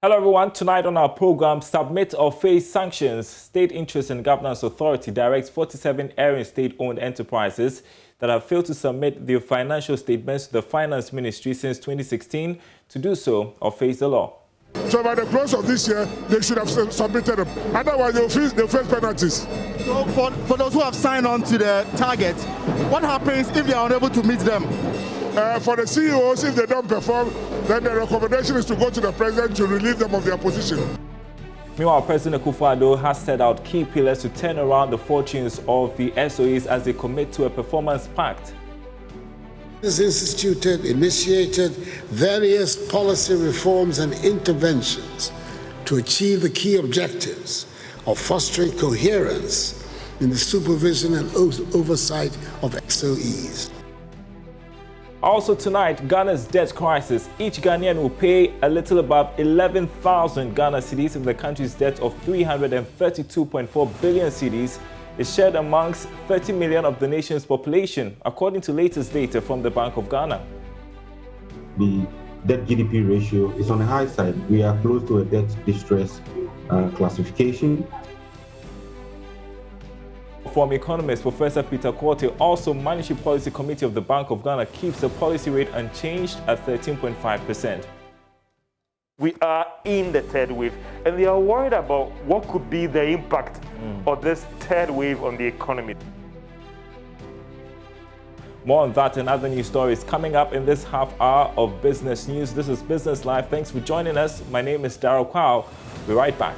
Hello everyone, tonight on our program, submit or face sanctions. State Interest and Governance Authority directs 47 area state-owned enterprises that have failed to submit their financial statements to the Finance Ministry since 2016 to do so or face the law. So by the close of this year, they should have submitted them. Otherwise, they'll face penalties. So for those who have signed on to the target, what happens if they are unable to meet them? For the CEOs, if they don't perform, then the recommendation is to go to the president to relieve them of their position. Meanwhile, President Akufo-Addo has set out key pillars to turn around the fortunes of the SOEs as they commit to a performance pact. Has initiated various policy reforms and interventions to achieve the key objectives of fostering coherence in the supervision and oversight of SOEs. Also tonight, Ghana's debt crisis. Each Ghanaian will pay a little above 11,000 Ghana cedis if the country's debt of 332.4 billion cedis is shared amongst 30 million of the nation's population, according to latest data from the Bank of Ghana. The debt GDP ratio is on the high side. We are close to a debt distress classification. From economist Professor Peter Korte, also Monetary Policy Committee of the Bank of Ghana keeps the policy rate unchanged at 13.5%. We are in the third wave, and they are worried about what could be the impact of this third wave on the economy. More on that and other news stories coming up in this half hour of Business News. This is Business Live. Thanks for joining us. My name is Darryl Kwao. We'll be right back.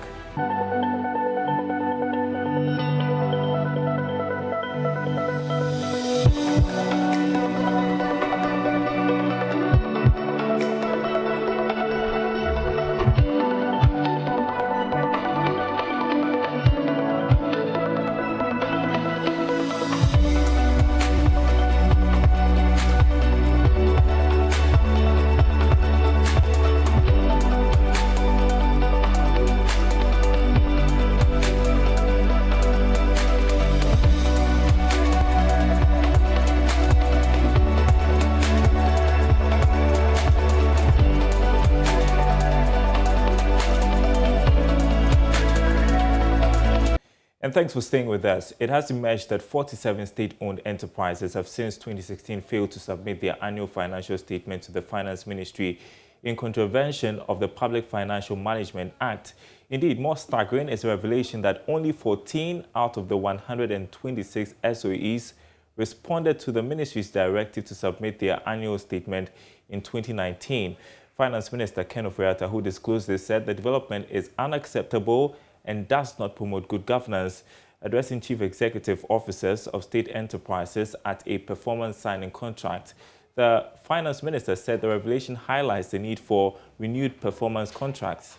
And thanks for staying with us. It has emerged that 47 state-owned enterprises have since 2016 failed to submit their annual financial statement to the Finance Ministry in contravention of the Public Financial Management Act. Indeed, more staggering is the revelation that only 14 out of the 126 SOEs responded to the ministry's directive to submit their annual statement in 2019. Finance Minister Ken Ofori-Atta, who disclosed this, said the development is unacceptable and does not promote good governance. Addressing chief executive officers of state enterprises at a performance signing contract, the finance minister said the revelation highlights the need for renewed performance contracts.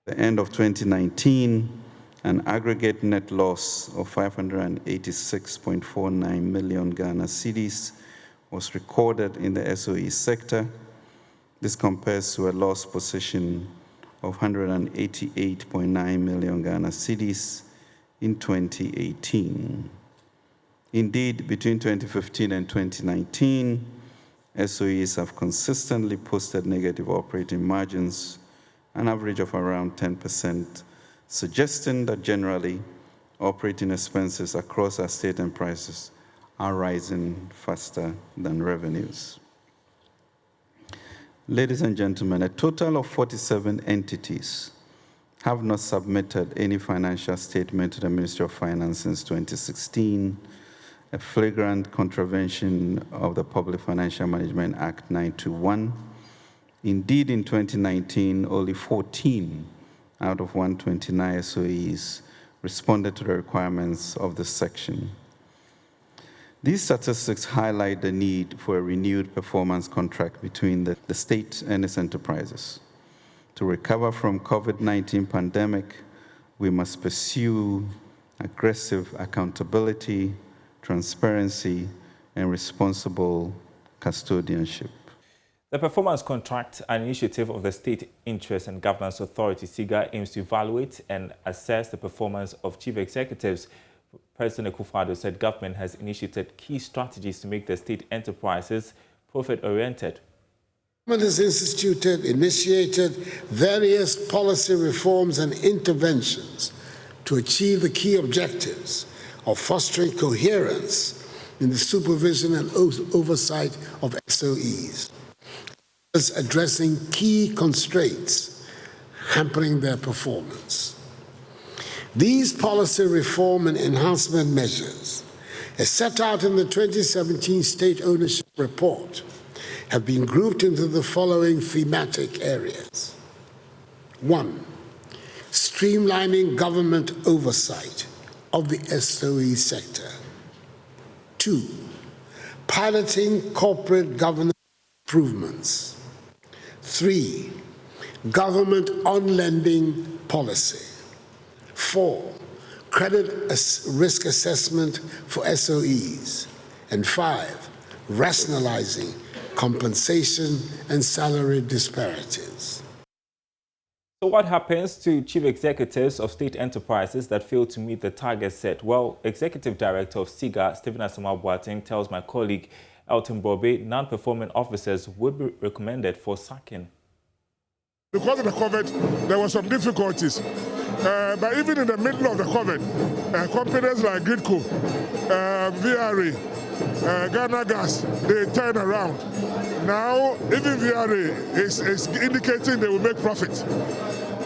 The end of 2019, an aggregate net loss of 586.49 million Ghana cedis was recorded in the SOE sector. This compares to a loss position of 188.9 million Ghana cedis in 2018. Indeed, between 2015 and 2019, SOEs have consistently posted negative operating margins, an average of around 10%, suggesting that generally operating expenses across our state enterprises are rising faster than revenues. Ladies and gentlemen, a total of 47 entities have not submitted any financial statement to the Ministry of Finance since 2016, a flagrant contravention of the Public Financial Management Act 921. Indeed, in 2019, only 14 out of 129 SOEs responded to the requirements of this section. These statistics highlight the need for a renewed performance contract between the state and its enterprises. To recover from COVID-19 pandemic, we must pursue aggressive accountability, transparency, and responsible custodianship. The performance contract, an initiative of the State Interest and Governance Authority, SIGA, aims to evaluate and assess the performance of chief executives. President Akufo-Addo said government has initiated key strategies to make the state enterprises profit-oriented. government has initiated various policy reforms and interventions to achieve the key objectives of fostering coherence in the supervision and oversight of SOEs, as addressing key constraints hampering their performance. These policy reform and enhancement measures, as set out in the 2017 State Ownership Report, have been grouped into the following thematic areas. 1. Streamlining government oversight of the SOE sector. 2. Piloting corporate governance improvements. 3. Government on-lending policy. 4. Credit risk assessment for SOEs. And 5. Rationalizing compensation and salary disparities. So what happens to chief executives of state enterprises that fail to meet the target set? Well, Executive Director of SIGA, Stephen Asamoah-Boateng, tells my colleague Elton Bobe non-performing officers would be recommended for sacking. Because of the COVID, there were some difficulties. But even in the middle of the COVID, companies like Gridco, VRA, Ghana Gas, they turn around. Now, even VRA is indicating they will make profit,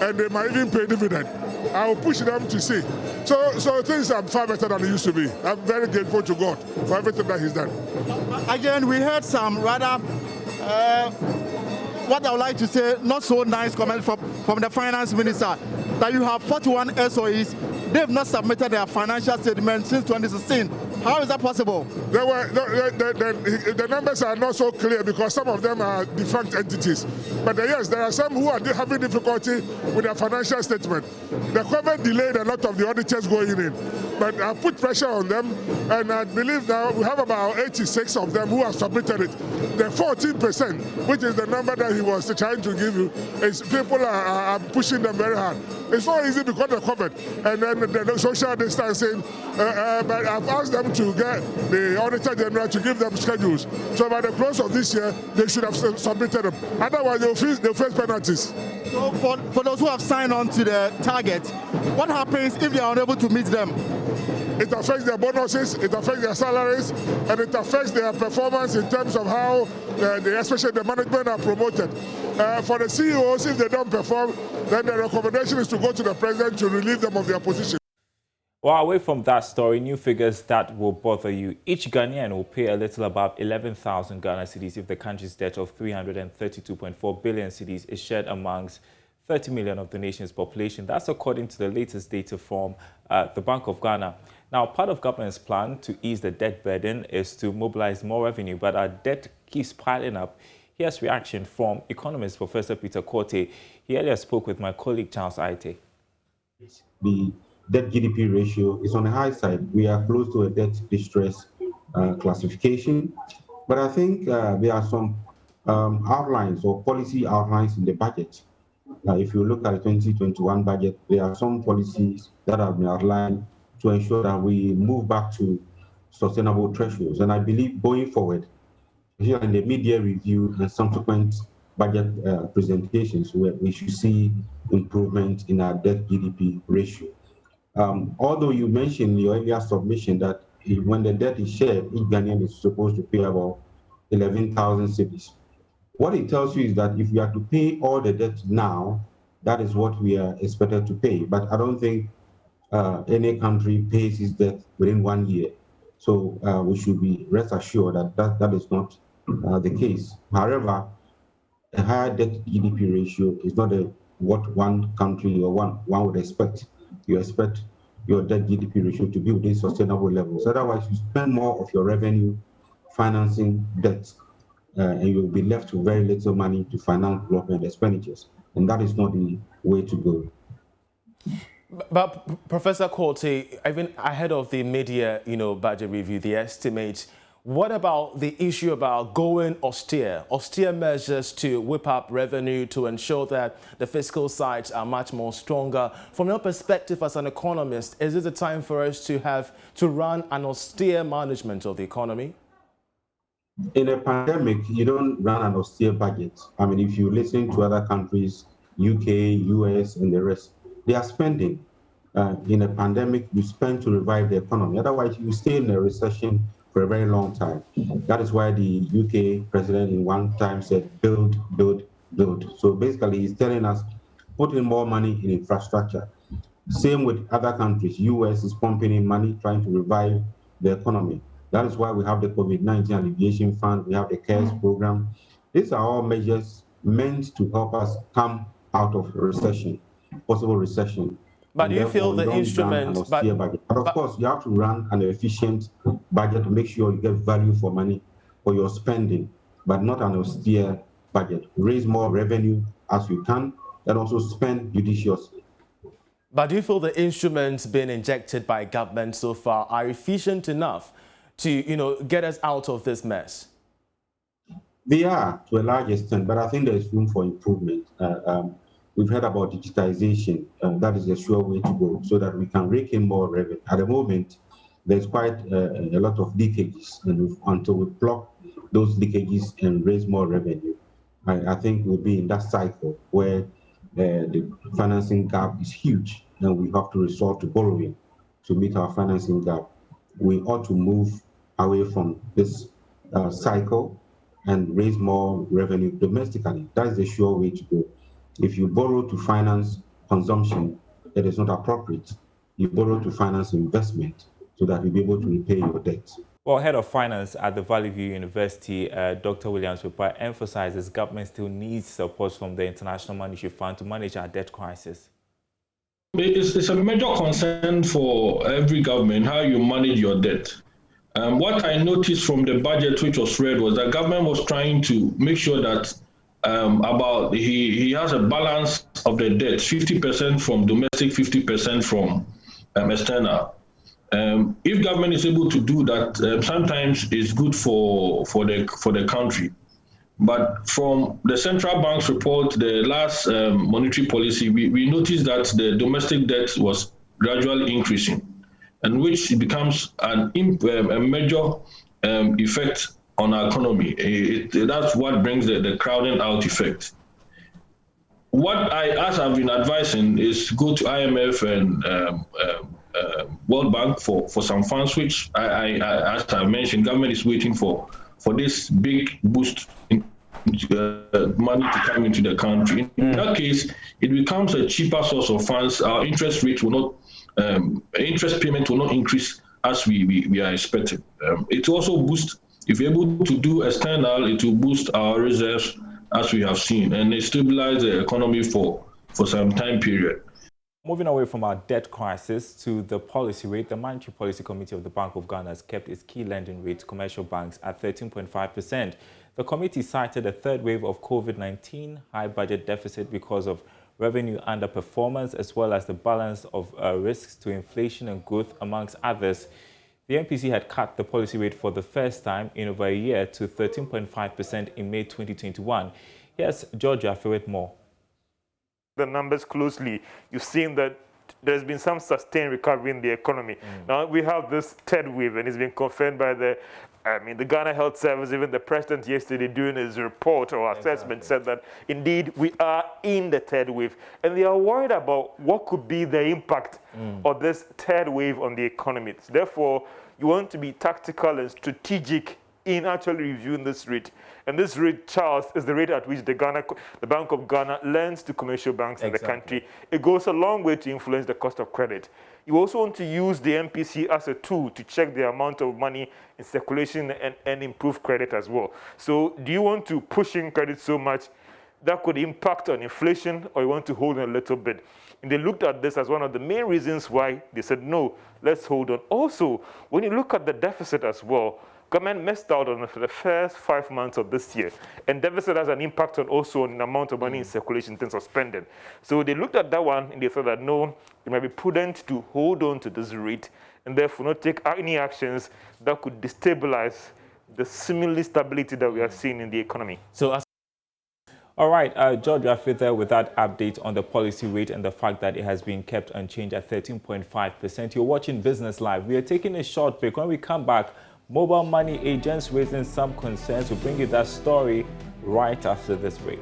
and they might even pay dividend. I will push them to see. So things are far better than they used to be. I'm very grateful to God for everything that He's done. Again, we heard some rather, what I would like to say, not so nice comment from the Finance Minister, that you have 41 SOEs. They've not submitted their financial statement since 2016. How is that possible? The numbers are not so clear because some of them are defunct entities. But yes, there are some who are having difficulty with their financial statement. The COVID delayed a lot of the auditors going in. But I put pressure on them, and I believe now we have about 86 of them who have submitted it. The 14%, which is the number that he was trying to give you, is people are pushing them very hard. It's not easy because of COVID, and then the social distancing. But I've asked them to get the Auditor General to give them schedules. So by the close of this year, they should have submitted them. Otherwise, they'll face penalties. So for those who have signed on to the target, what happens if they are unable to meet them? It affects their bonuses, it affects their salaries, and it affects their performance in terms of how, especially the management, are promoted. For the CEOs, if they don't perform, then the recommendation is to go to the president to relieve them of their position. Well, away from that story, new figures that will bother you. Each Ghanaian will pay a little above 11,000 Ghana cedis if the country's debt of 332.4 billion cedis is shared amongst 30 million of the nation's population. That's according to the latest data from the Bank of Ghana. Now, part of government's plan to ease the debt burden is to mobilize more revenue, but our debt keeps piling up. Here's reaction from economist Professor Peter Korte. He earlier spoke with my colleague Charles Aite. The debt GDP ratio is on the high side. We are close to a debt distress classification. But I think there are some outlines or policy outlines in the budget. If you look at the 2021 budget, there are some policies that have been outlined to ensure that we move back to sustainable thresholds. And I believe going forward, here in the media review and subsequent budget presentations, where we should see improvement in our debt GDP ratio. Although you mentioned in your earlier submission that when the debt is shared, each Ghanaian is supposed to pay about 11,000 cedis. What it tells you is that if we are to pay all the debt now, that is what we are expected to pay. But I don't think any country pays its debt within 1 year. So we should be rest assured that that is not the case. However, a higher debt GDP ratio is not what one country or one would expect. You expect your debt GDP ratio to be within sustainable levels. Otherwise, you spend more of your revenue financing debts, and you'll be left with very little money to finance development expenditures. And that is not the way to go. But Professor Korte, even ahead of the mid-year, budget review, the estimates, what about the issue about going austere measures to whip up revenue to ensure that the fiscal sides are much more stronger? From your perspective as an economist, is it a time for us to run an austere management of the economy? In a pandemic, you don't run an austere budget. I mean, if you listen to other countries, UK, US, and the rest, they are spending. In a pandemic, you spend to revive the economy. Otherwise, you stay in a recession for a very long time. That is why the UK president in one time said, build, build, build. So basically, he's telling us, put in more money in infrastructure. Same with other countries. US is pumping in money, trying to revive the economy. That is why we have the COVID-19 alleviation fund, we have the CARES program. These are all measures meant to help us come out of recession, possible recession. But do you feel the instrument... But of course, you have to run an efficient budget to make sure you get value for money for your spending, but not an austere budget. Raise more revenue as you can, and also spend judiciously. But do you feel the instruments being injected by government so far are efficient enough to, get us out of this mess? They are, to a large extent, but I think there is room for improvement. We've heard about digitization. That is a sure way to go so that we can rake in more revenue. At the moment, there's quite a lot of leakages, and until we block those leakages and raise more revenue, I think we'll be in that cycle where the financing gap is huge, and we have to resort to borrowing to meet our financing gap. We ought to move away from this cycle and raise more revenue domestically. That is the sure way to go. If you borrow to finance consumption, it is not appropriate. You borrow to finance investment so that you'll be able to repay your debt. Well, Head of Finance at the Valley View University, Dr. Williams-Pepa, emphasizes government still needs support from the International Monetary Fund to manage our debt crisis. It's a major concern for every government, how you manage your debt. What I noticed from the budget which was read was that government was trying to make sure that he has a balance of the debt, 50% from domestic, 50% from external. If government is able to do that, sometimes it's good for the country. But from the central bank's report, the last monetary policy, we noticed that the domestic debt was gradually increasing, and which becomes a major effect on our economy. That's what brings the crowding out effect. What as I've been advising is go to IMF and World Bank for some funds, which as I mentioned, government is waiting for this big boost in money to come into the country. In that case, it becomes a cheaper source of funds. Our interest rate will not, interest payment will not increase as we are expecting. It also boosts, if you're able to do external, it will boost our reserves as we have seen, and it stabilize the economy for some time period. Moving away from our debt crisis to the policy rate, the Monetary Policy Committee of the Bank of Ghana has kept its key lending rate to commercial banks at 13.5%. The committee cited a third wave of COVID-19, high budget deficit because of revenue underperformance, as well as the balance of risks to inflation and growth, amongst others. The MPC had cut the policy rate for the first time in over a year to 13.5% in May 2021. Here's George Affe with more. The numbers closely, you've seen that there's been some sustained recovery in the economy. Now we have this third wave, and it's been confirmed by the Ghana Health Service. Even the president yesterday doing his report or assessment said that indeed we are in the third wave, and they are worried about what could be the impact of this third wave on the economy. Therefore, you want to be tactical and strategic in actually reviewing this rate. And this rate, Charles, is the rate at which the Bank of Ghana lends to commercial banks in the country. It goes a long way to influence the cost of credit. You also want to use the MPC as a tool to check the amount of money in circulation and improve credit as well. So do you want to push in credit so much that could impact on inflation, or you want to hold on a little bit? And they looked at this as one of the main reasons why they said, no, let's hold on. Also, when you look at the deficit as well, government missed out on it for the first 5 months of this year. And deficit has an impact also on the amount of money in circulation in terms of spending. So they looked at that one and they thought that, no, it might be prudent to hold on to this rate and therefore not take any actions that could destabilize the seemingly stability that we are seeing in the economy. So, all right, George Affe there with that update on the policy rate and the fact that it has been kept unchanged at 13.5%. You're watching Business Live. We are taking a short break. When we come back, Mobile money agents raising some concerns. We'll bring you that story right after this break.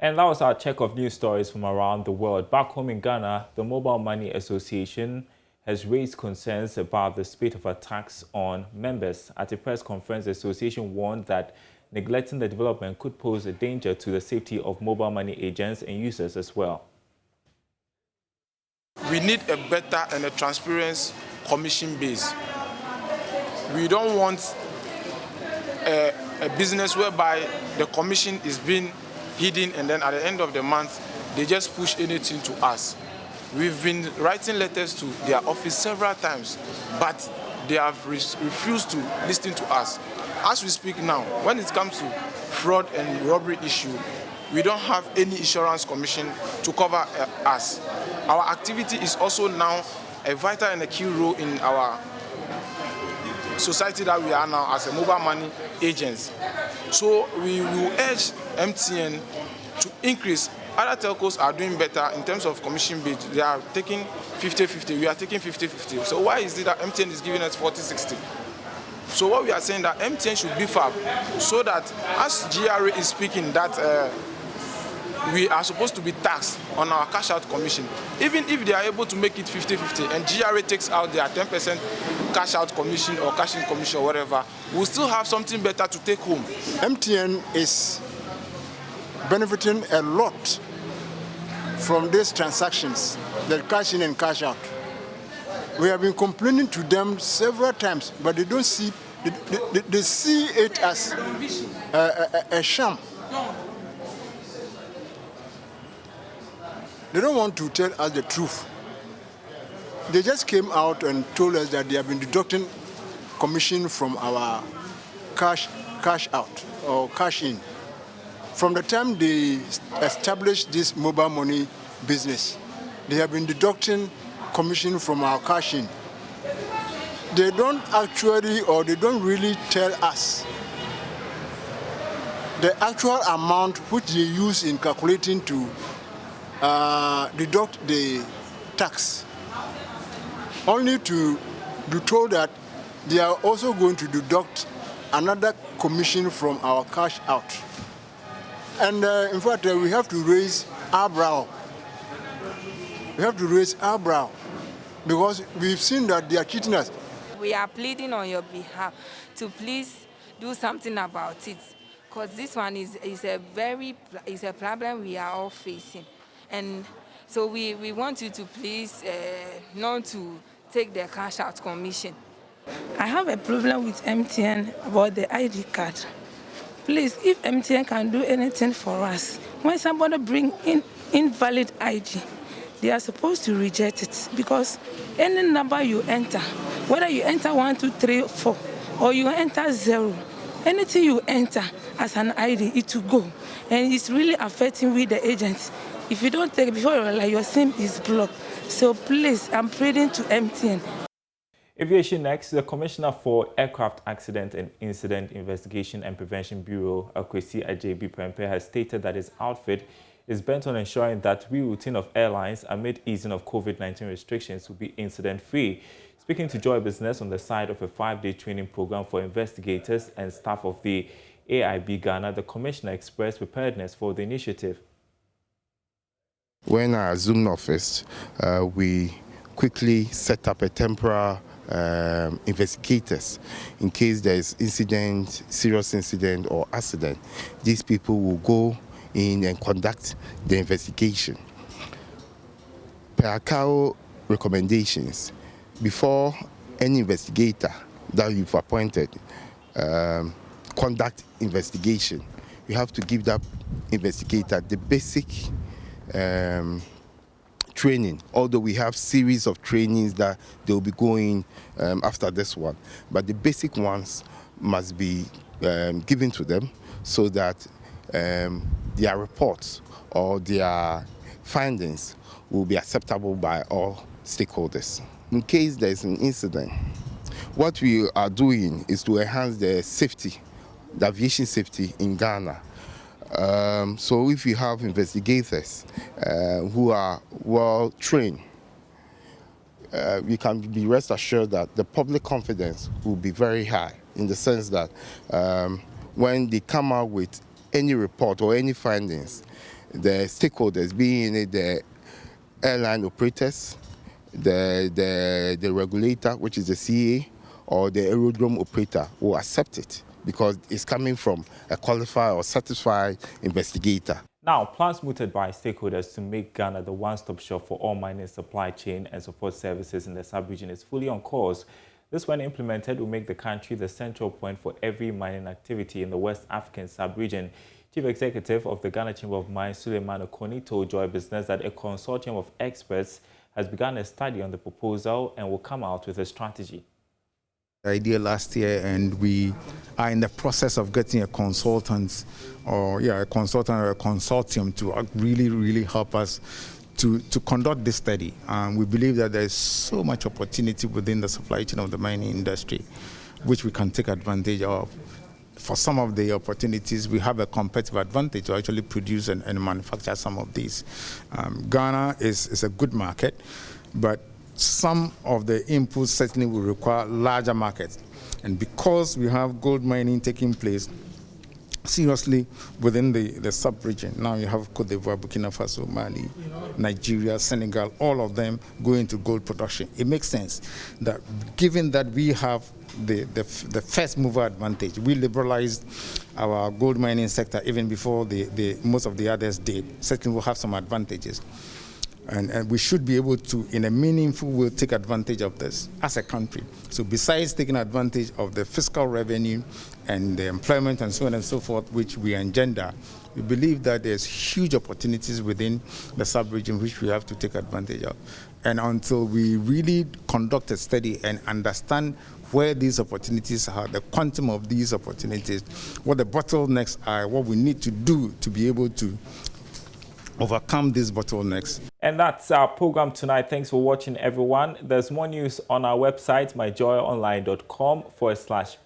And that was our check of news stories from around the world. Back home in Ghana, the Mobile Money Association has raised concerns about the spate of attacks on members. At a press conference, the association warned that neglecting the development could pose a danger to the safety of mobile money agents and users as well. We need a better and a transparent commission base. We don't want a business whereby the commission is being hidden and then at the end of the month, they just push anything to us. We've been writing letters to their office several times, but they have refused to listen to us. As we speak now, when it comes to fraud and robbery issue, we don't have any insurance commission to cover us. Our activity is also now a vital and a key role in our society that we are now as a mobile money agents. So we will urge MTN to increase. Other telcos are doing better in terms of commission bid. They are taking 50-50. We are taking 50-50. So why is it that MTN is giving us 40-60? So what we are saying that MTN should beef up so that as GRA is speaking that we are supposed to be taxed on our cash out commission. Even if they are able to make it 50-50 and GRA takes out their 10% cash out commission or cash in commission or whatever, we'll still have something better to take home. MTN is benefiting a lot from these transactions, the cash in and cash out. We have been complaining to them several times, but they don't see, they see it as a sham. They don't want to tell us the truth. They just came out and told us that they have been deducting commission from our cash out or cash in. From the time they established this mobile money business, they have been deducting commission from our cash in. They don't actually, or they don't really tell us the actual amount which they use in calculating to deduct the tax, only to be told that they are also going to deduct another commission from our cash out. And in fact, we have to raise our brow. We have to raise our brow because we've seen that they are cheating us. We are pleading on your behalf to please do something about it, because this one is a problem we are all facing. And So we want you to please not to take the cash out commission. I have a problem with MTN about the ID card. Please, if MTN can do anything for us, when somebody bring in invalid ID, they are supposed to reject it, because any number you enter, whether you enter 1, 2, 3, 4, or you enter 0, anything you enter as an ID, it will go. And it's really affecting with the agents. If you don't take it before your SIM is blocked. So please, I'm pleading to MTN. Aviation next. The Commissioner for Aircraft Accident and Incident Investigation and Prevention Bureau, Akwesi Ajebi Prempe, has stated that his outfit is bent on ensuring that rerouting of airlines amid easing of COVID-19 restrictions will be incident-free. Speaking to Joy Business on the side of a 5-day training program for investigators and staff of the AIB Ghana, the Commissioner expressed preparedness for the initiative. When I assumed office, we quickly set up a temporary investigators in case there is incident, serious incident or accident. These people will go in and conduct the investigation. Per CAO recommendations, before any investigator that you've appointed conduct investigation, you have to give that investigator the basic training, although we have series of trainings that they'll be going after this one. But the basic ones must be given to them so that their reports or their findings will be acceptable by all stakeholders. In case there is an incident, what we are doing is to enhance the safety, the aviation safety in Ghana. So if you have investigators who are well trained, we can be rest assured that the public confidence will be very high, in the sense that when they come out with any report or any findings, the stakeholders, being the airline operators, the regulator, which is the CA, or the aerodrome operator, will accept it, because it's coming from a qualified or satisfied investigator. Now, plans mooted by stakeholders to make Ghana the one-stop shop for all mining supply chain and support services in the sub-region is fully on course. This, when implemented, will make the country the central point for every mining activity in the West African sub-region. Chief Executive of the Ghana Chamber of Mines, Suleiman Okoni, told Joy Business that a consortium of experts has begun a study on the proposal and will come out with a strategy. Idea last year, and we are in the process of getting a consultant or a consortium to really help us to conduct this study. We believe that there is so much opportunity within the supply chain of the mining industry, which we can take advantage of. For some of the opportunities, we have a competitive advantage to actually produce and manufacture some of these. Ghana is a good market, but some of the inputs certainly will require larger markets. And because we have gold mining taking place seriously within the sub-region, now you have Cote d'Ivoire, Burkina Faso, Mali, Nigeria, Senegal, all of them going to gold production. It makes sense that given that we have the first mover advantage, we liberalized our gold mining sector even before most of the others did. Certainly we'll have some advantages. And we should be able to, in a meaningful way, take advantage of this as a country. So besides taking advantage of the fiscal revenue and the employment and so on and so forth, which we engender, we believe that there's huge opportunities within the sub-region which we have to take advantage of. And until we really conduct a study and understand where these opportunities are, the quantum of these opportunities, what the bottlenecks are, what we need to do to be able to overcome these bottlenecks. And that's our program tonight. Thanks for watching, everyone. There's more news on our website, myjoyonline.com/business.